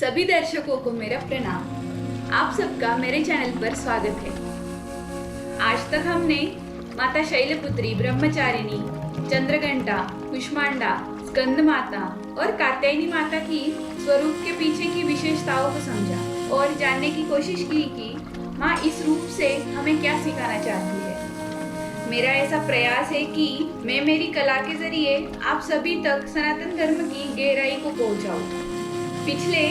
सभी दर्शकों को मेरा प्रणाम। आप सबका मेरे चैनल पर स्वागत है। आज तक हमने माता शैलपुत्री, ब्रह्मचारिणी, चंद्रघंटा, कुष्मांडा, स्कंद माता और कात्यायनी माता की स्वरूप के पीछे की विशेषताओं को समझा और जानने की कोशिश की कि माँ इस रूप से हमें क्या सिखाना चाहती है। मेरा ऐसा प्रयास है कि मैं मेरी कला के जरिए आप सभी तक सनातन धर्म की गहराई को पहुंचाऊं। पिछले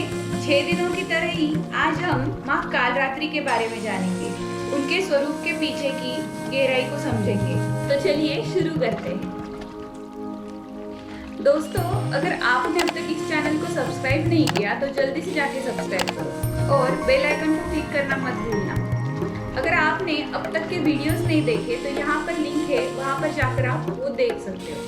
6 दिनों की तरह ही आज हम माँ कालरात्रि के बारे में जानेंगे, उनके स्वरूप के पीछे की गहराई को समझेंगे। तो चलिए शुरू करते हैं। दोस्तों, अगर आपने अब तक इस चैनल को सब्सक्राइब नहीं किया तो जल्दी से जाके सब्सक्राइब करो और बेल आइकन को क्लिक करना मत भूलना। अगर आपने अब तक के वीडियोस नहीं देखे तो यहाँ पर लिंक है, वहाँ पर जाकर आप वो देख सकते हो।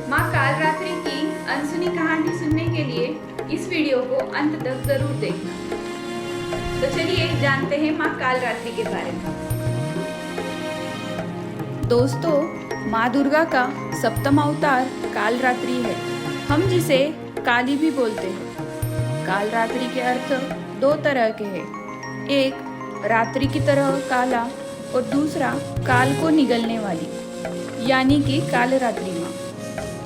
माँ कालरात्रि की अनसुनी कहानी सुनने के लिए इस वीडियो को अंत तक जरूर देखना। तो चलिए जानते हैं माँ कालरात्रि के बारे में। दोस्तों, माँ दुर्गा का सप्तम अवतार कालरात्रि है। हम जिसे काली भी बोलते हैं। कालरात्रि के अर्थ 2 तरह के हैं। एक रात्रि की तरह काला और दूसरा काल को निगलने वाली, यानी कि कालरात्रि माँ।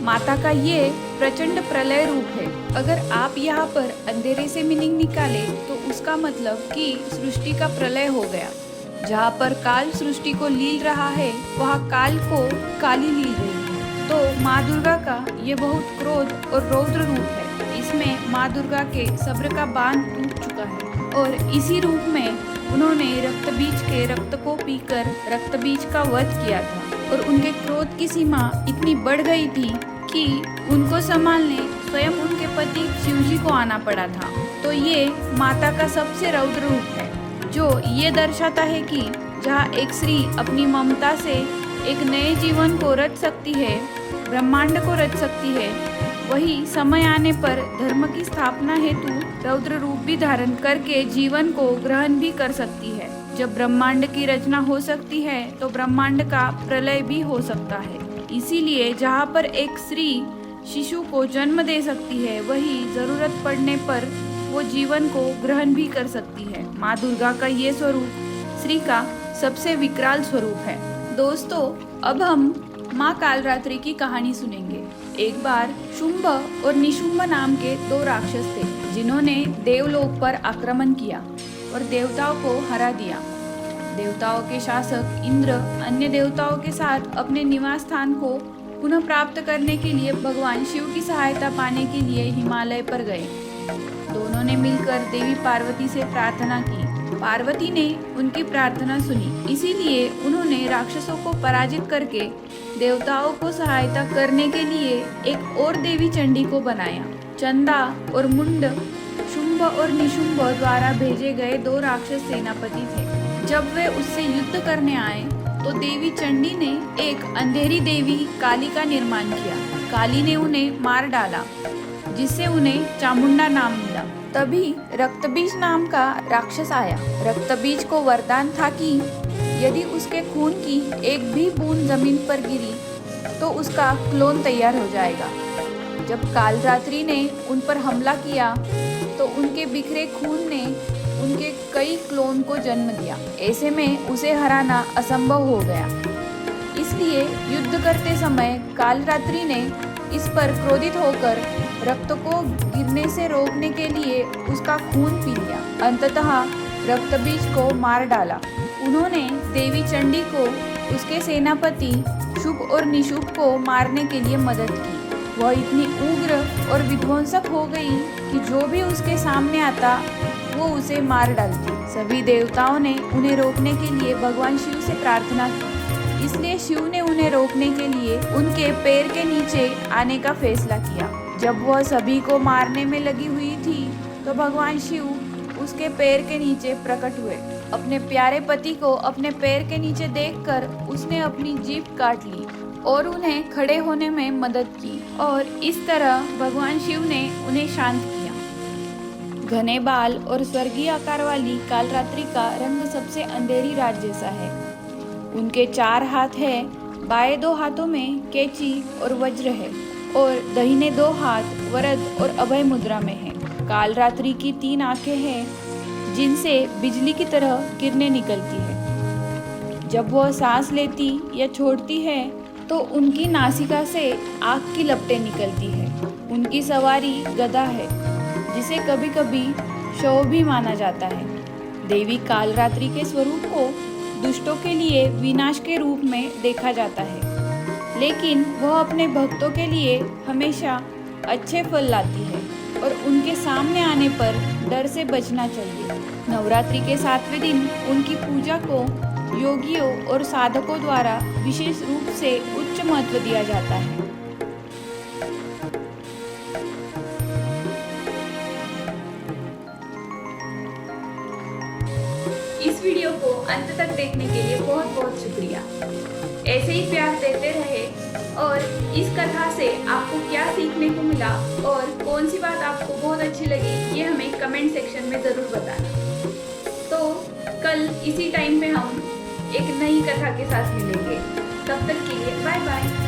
माता का ये प्रचंड प्रलय रूप है। अगर आप यहाँ पर अंधेरे से मीनिंग निकाले तो उसका मतलब कि सृष्टि का प्रलय हो गया। जहाँ पर काल सृष्टि को लील रहा है, वहाँ काल को काली लील रही है। तो माँ दुर्गा का ये बहुत क्रोध और रौद्र रूप है। इसमें माँ दुर्गा के सब्र का बांध टूट चुका है और इसी रूप में उन्होंने रक्त बीज के रक्त को पीकर रक्त बीज का वध किया था और उनके क्रोध की सीमा इतनी बढ़ गई थी कि उनको संभालने स्वयं उनके पति शिवजी को आना पड़ा था। तो ये माता का सबसे रौद्र रूप है, जो ये दर्शाता है कि जहाँ एक स्त्री अपनी ममता से एक नए जीवन को रच सकती है, ब्रह्मांड को रच सकती है, वही समय आने पर धर्म की स्थापना हेतु रौद्र रूप भी धारण करके जीवन को ग्रहण भी कर सकती है। जब ब्रह्मांड की रचना हो सकती है तो ब्रह्मांड का प्रलय भी हो सकता है। इसीलिए जहाँ पर एक स्त्री शिशु को जन्म दे सकती है, वही जरूरत पड़ने पर वो जीवन को ग्रहण भी कर सकती है। माँ दुर्गा का ये स्वरूप स्त्री का सबसे विकराल स्वरूप है। दोस्तों, अब हम माँ कालरात्रि की कहानी सुनेंगे। एक बार शुंभ और निशुंभ नाम के 2 राक्षस थे, जिन्होंने देवलोक पर आक्रमण किया और देवताओं को हरा दिया। देवताओं के शासक इंद्र अन्य देवताओं के साथ अपने निवास स्थान को पुनः प्राप्त करने के लिए भगवान शिव की सहायता पाने के लिए हिमालय पर गए। दोनों ने मिलकर देवी पार्वती से प्रार्थना की। पार्वती ने उनकी प्रार्थना सुनी, इसीलिए उन्होंने राक्षसों को पराजित करके देवताओं को सहायता करने के लिए एक और देवी चंडी को बनाया। चंदा और मुंड शुंभ और निशुंभ द्वारा भेजे गए 2 राक्षस सेनापति थे। जब वे उससे युद्ध करने आए तो देवी चंडी ने एक अंधेरी देवी काली का निर्माण किया। काली ने उन्हें मार डाला, जिससे उन्हें चामुंडा नाम मिला। तभी रक्तबीज नाम का राक्षस आया। रक्तबीज को वरदान था कि यदि उसके खून की एक भी बूंद जमीन पर गिरी तो उसका क्लोन तैयार हो जाएगा। जब कालरात्रि ने उन पर हमला किया तो उनके बिखरे खून ने उनके कई क्लोन को जन्म दिया। ऐसे में उसे हराना असंभव हो गया। इसलिए युद्ध करते समय कालरात्रि ने इस पर क्रोधित होकर रक्त को गिरने से रोकने के लिए उसका खून पी लिया। अंततः रक्तबीज को मार डाला। उन्होंने देवी चंडी को उसके सेनापति शुभ और निशुभ को मारने के लिए मदद की। वह इतनी उग्र और विध्वंसक हो गई कि जो भी उसके सामने आता वो उसे मार डालती। सभी देवताओं ने उन्हें रोकने के लिए भगवान शिव से प्रार्थना की। इसलिए शिव ने उन्हें रोकने के लिए उनके पैर के नीचे आने का फैसला किया। जब वह सभी को मारने में लगी हुई थी तो भगवान शिव उसके पैर के नीचे प्रकट हुए। अपने प्यारे पति को अपने पैर के नीचे देखकर उसने अपनी जीभ काट ली और उन्हें खड़े होने में मदद की और इस तरह भगवान शिव ने उन्हें शांत किया। घने बाल और स्वर्गीय आकार वाली कालरात्रि का रंग सबसे अंधेरी रात जैसा है। उनके 4 हाथ है, बाएं 2 हाथों में कैंची और वज्र है और दाहिने 2 हाथ वरद और अभय मुद्रा में है। कालरात्रि की 3 आंखें हैं जिनसे बिजली की तरह किरणें निकलती है। जब वह सांस लेती या छोड़ती है तो उनकी नासिका से आग की लपटें निकलती है। उनकी सवारी गदा है जिसे कभी कभी शव भी माना जाता है। देवी कालरात्रि के स्वरूप को दुष्टों के लिए विनाश के रूप में देखा जाता है, लेकिन वह अपने भक्तों के लिए हमेशा अच्छे फल लाती है और उनके सामने आने पर डर से बचना चाहिए। नवरात्रि के 7वें दिन उनकी पूजा को योगियों और साधकों द्वारा विशेष रूप से उच्च महत्व दिया जाता है। इस वीडियो को अंत तक देखने के लिए बहुत बहुत शुक्रिया। ऐसे ही प्यार देते रहे और इस कथा से आपको क्या सीखने को मिला और कौन सी बात आपको बहुत अच्छी लगी ये हमें कमेंट सेक्शन में ज़रूर बताना। तो कल इसी टाइम पे हम एक नई कथा के साथ मिलेंगे। तब तक के लिए बाय बाय।